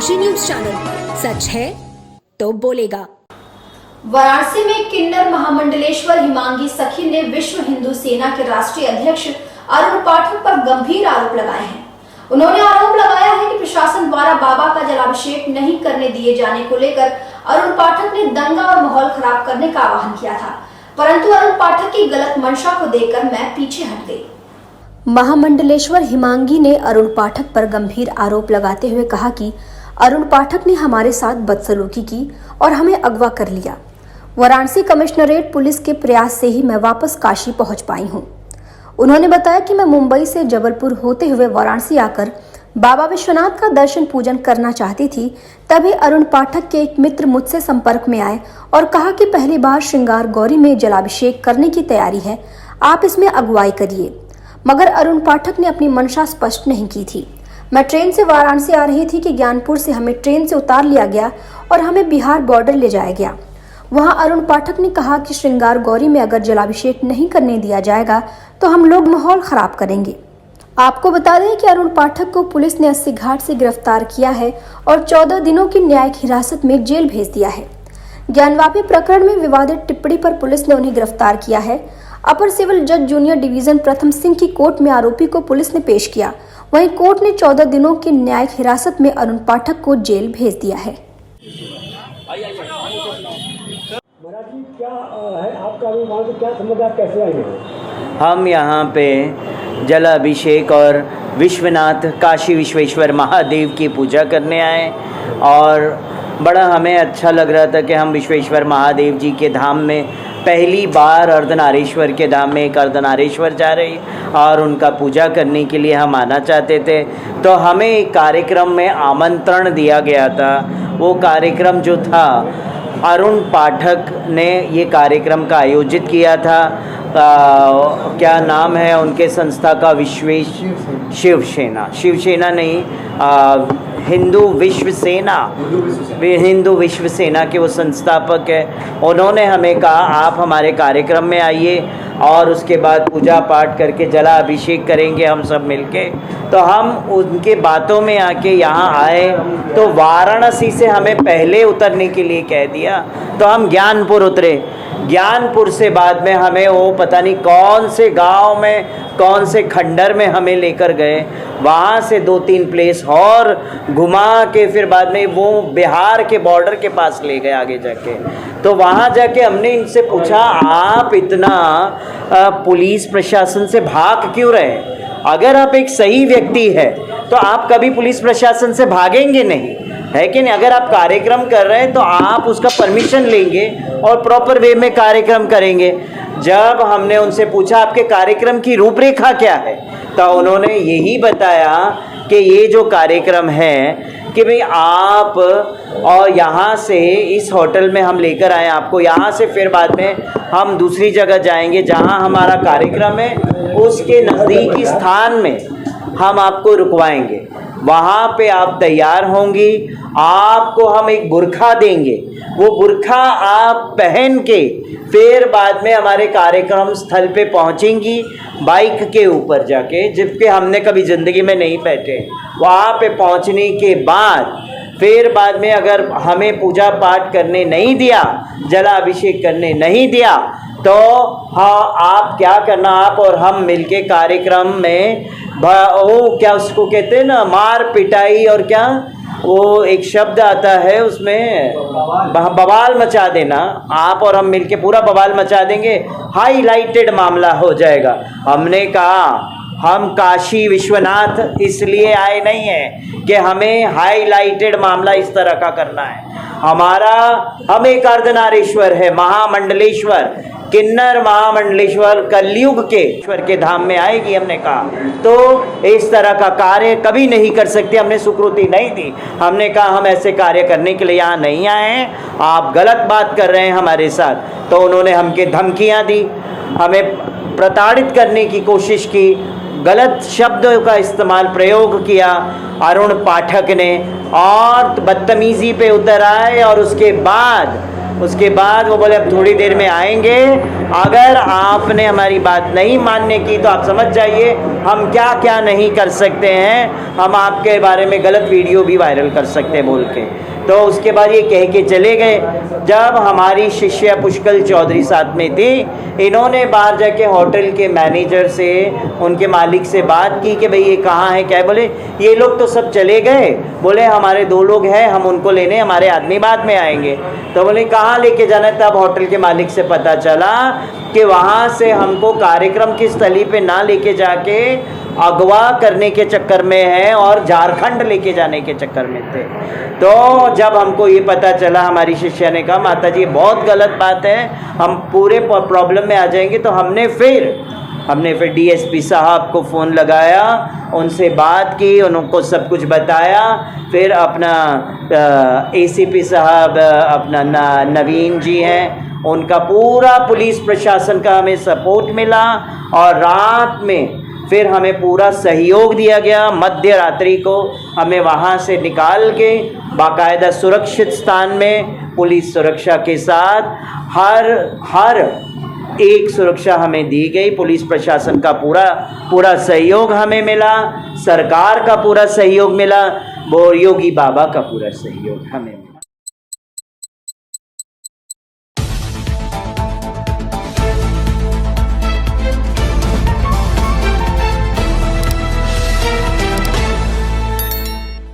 जी news channel, सच है तो बोलेगा। वाराणसी में किन्नर महामंडलेश्वर हिमांगी सखी ने विश्व हिंदू सेना के राष्ट्रीय अध्यक्ष अरुण पाठक पर गंभीर आरोप लगाए हैं। उन्होंने आरोप लगाया है कि प्रशासन द्वारा बाबा का जलाभिषेक नहीं करने दिए जाने को लेकर अरुण पाठक ने दंगा और माहौल खराब करने का आह्वान किया था, परंतु अरुण पाठक की गलत मंशा को देखकर मैं पीछे हट गई। महामंडलेश्वर हिमांगी ने अरुण पाठक पर गंभीर आरोप लगाते हुए कहा कि अरुण पाठक ने हमारे साथ बदसलूकी की और हमें अगवा कर लिया। वाराणसी कमिश्नरेट पुलिस के प्रयास से ही मैं वापस काशी पहुंच पाई हूं। उन्होंने बताया कि मैं मुंबई से जबलपुर होते हुए वाराणसी आकर बाबा विश्वनाथ का दर्शन पूजन करना चाहती थी। तभी अरुण पाठक के एक मित्र मुझसे संपर्क में आए और कहा कि पहली बार श्रृंगार गौरी में जलाभिषेक करने की तैयारी है, आप इसमें अगुवाई करिए। मगर अरुण पाठक ने अपनी मंशा स्पष्ट नहीं की थी। मैं ट्रेन से वाराणसी आ रही थी कि ज्ञानपुर से हमें ट्रेन से उतार लिया गया और हमें बिहार बॉर्डर ले जाया गया। वहां अरुण पाठक ने कहा कि श्रृंगार गौरी में अगर जलाभिषेक नहीं करने दिया जाएगा तो हम लोग माहौल खराब करेंगे। आपको बता दें कि अरुण पाठक को पुलिस ने 80 घाट से गिरफ्तार किया है और 14 दिनों की न्यायिक हिरासत में जेल भेज दिया है। ज्ञानवापी प्रकरण में विवादित टिप्पणी पर पुलिस ने उन्हें गिरफ्तार किया है। अपर सिविल जज जूनियर डिवीजन प्रथम सिंह की कोर्ट में आरोपी को पुलिस ने पेश किया। वहीं कोर्ट ने 14 दिनों की न्यायिक हिरासत में अरुण पाठक को जेल भेज दिया है। क्या है आपका वहाँ से क्या समझ, आप कैसे आए हैं? हम यहाँ पे जलाभिषेक और विश्वनाथ काशी विश्वेश्वर महादेव की पूजा करने आए और बड़ा हमें अच्छा लग रहा था कि हम विश्वेश्वर महादेव जी के धाम में पहली बार अर्धनारीश्वर के धाम में एक अर्धनारीश्वर जा रही और उनका पूजा करने के लिए हम आना चाहते थे। तो हमें एक कार्यक्रम में आमंत्रण दिया गया था। वो कार्यक्रम जो था, अरुण पाठक ने ये कार्यक्रम का आयोजित किया था। क्या नाम है उनके संस्था का? शिवसेना नहीं, हिंदू विश्व सेना के वो संस्थापक है। उन्होंने हमें कहा आप हमारे कार्यक्रम में आइए और उसके बाद पूजा पाठ करके जलाभिषेक करेंगे हम सब मिलके। तो हम उनके बातों में आके यहाँ आए तो वाराणसी से हमें पहले उतरने के लिए कह दिया, तो हम ज्ञानपुर उतरे। ज्ञानपुर से बाद में हमें वो पता नहीं कौन से गांव में, कौन से खंडर में हमें लेकर गए। वहाँ से 2-3 प्लेस और घुमा के फिर बाद में वो बिहार के बॉर्डर के पास ले गए आगे जाके। तो वहाँ जाके हमने इनसे पूछा आप इतना पुलिस प्रशासन से भाग क्यों रहे? अगर आप एक सही व्यक्ति है तो आप कभी पुलिस प्रशासन से भागेंगे नहीं, है कि नहीं? अगर आप कार्यक्रम कर रहे हैं तो आप उसका परमिशन लेंगे और प्रॉपर वे में कार्यक्रम करेंगे। जब हमने उनसे पूछा आपके कार्यक्रम की रूपरेखा क्या है, तो उन्होंने यही बताया कि ये जो कार्यक्रम है कि भाई आप और यहाँ से इस होटल में हम लेकर आए आपको, यहाँ से फिर बाद में हम दूसरी जगह जाएंगे जहाँ हमारा कार्यक्रम है, उसके नज़दीकी स्थान में हम आपको रुकवाएंगे। वहाँ पे आप तैयार होंगी, आपको हम एक बुर्खा देंगे, वो बुर्खा आप पहन के फिर बाद में हमारे कार्यक्रम स्थल पे पहुँचेंगी बाइक के ऊपर जाके, जबकि हमने कभी ज़िंदगी में नहीं बैठे। वहाँ पे पहुँचने के बाद फिर बाद में अगर हमें पूजा पाठ करने नहीं दिया, जलाभिषेक करने नहीं दिया, तो हाँ आप क्या करना, आप और हम मिलके कार्यक्रम में वो क्या उसको कहते हैं ना, मार पिटाई और क्या वो एक शब्द आता है उसमें, बवाल मचा देना। आप और हम मिलके पूरा बवाल मचा देंगे, हाईलाइटेड मामला हो जाएगा। हमने कहा हम काशी विश्वनाथ इसलिए आए नहीं हैं कि हमें हाईलाइटेड मामला इस तरह का करना है। हम एक अर्धनारीश्वर है, महामंडलेश्वर, किन्नर महामंडलेश्वर कलयुग के ईश्वर के धाम में आएगी। हमने कहा तो इस तरह का कार्य कभी नहीं कर सकते, हमने स्वीकृति नहीं दी। हमने कहा हम ऐसे कार्य करने के लिए यहाँ नहीं आए हैं, आप गलत बात कर रहे हैं हमारे साथ। तो उन्होंने हमके धमकियाँ दी, हमें प्रताड़ित करने की कोशिश की, गलत शब्दों का इस्तेमाल प्रयोग किया अरुण पाठक ने और बदतमीज़ी पे उतर आए। और उसके बाद उसके बाद वो बोले अब थोड़ी देर में आएंगे, अगर आपने हमारी बात नहीं मानने की तो आप समझ जाइए हम क्या क्या नहीं कर सकते हैं, हम आपके बारे में गलत वीडियो भी वायरल कर सकते हैं बोल के। तो उसके बाद ये कह के चले गए। जब हमारी शिष्या पुष्कल चौधरी साथ में थी, इन्होंने बाहर जाके होटल के मैनेजर से, उनके मालिक से बात की कि भाई ये कहाँ है, क्या है? बोले ये लोग तो सब चले गए, बोले हमारे 2 लोग हैं, हम उनको लेने, हमारे आदमी बाद में आएंगे। तो बोले कहाँ लेके जाना है? तब होटल के मालिक से पता चला कि वहाँ से हमको कार्यक्रम की स्थली पे ना लेके जाके अगवा करने के चक्कर में है और झारखंड लेके जाने के चक्कर में थे। तो जब हमको ये पता चला, हमारी शिष्या ने कहा माता जी ये बहुत गलत बात है, हम पूरे प्रॉब्लम में आ जाएंगे। तो हमने फिर डीएसपी साहब को फ़ोन लगाया, उनसे बात की, उनको सब कुछ बताया। फिर अपना एसीपी साहब अपना नवीन जी हैं, उनका पूरा पुलिस प्रशासन का हमें सपोर्ट मिला और रात में फिर हमें पूरा सहयोग दिया गया। मध्य रात्रि को हमें वहाँ से निकाल के बाकायदा सुरक्षित स्थान में पुलिस सुरक्षा के साथ हर एक सुरक्षा हमें दी गई। पुलिस प्रशासन का पूरा सहयोग हमें मिला, सरकार का पूरा सहयोग मिला, और योगी बाबा का पूरा सहयोग हमें मिला।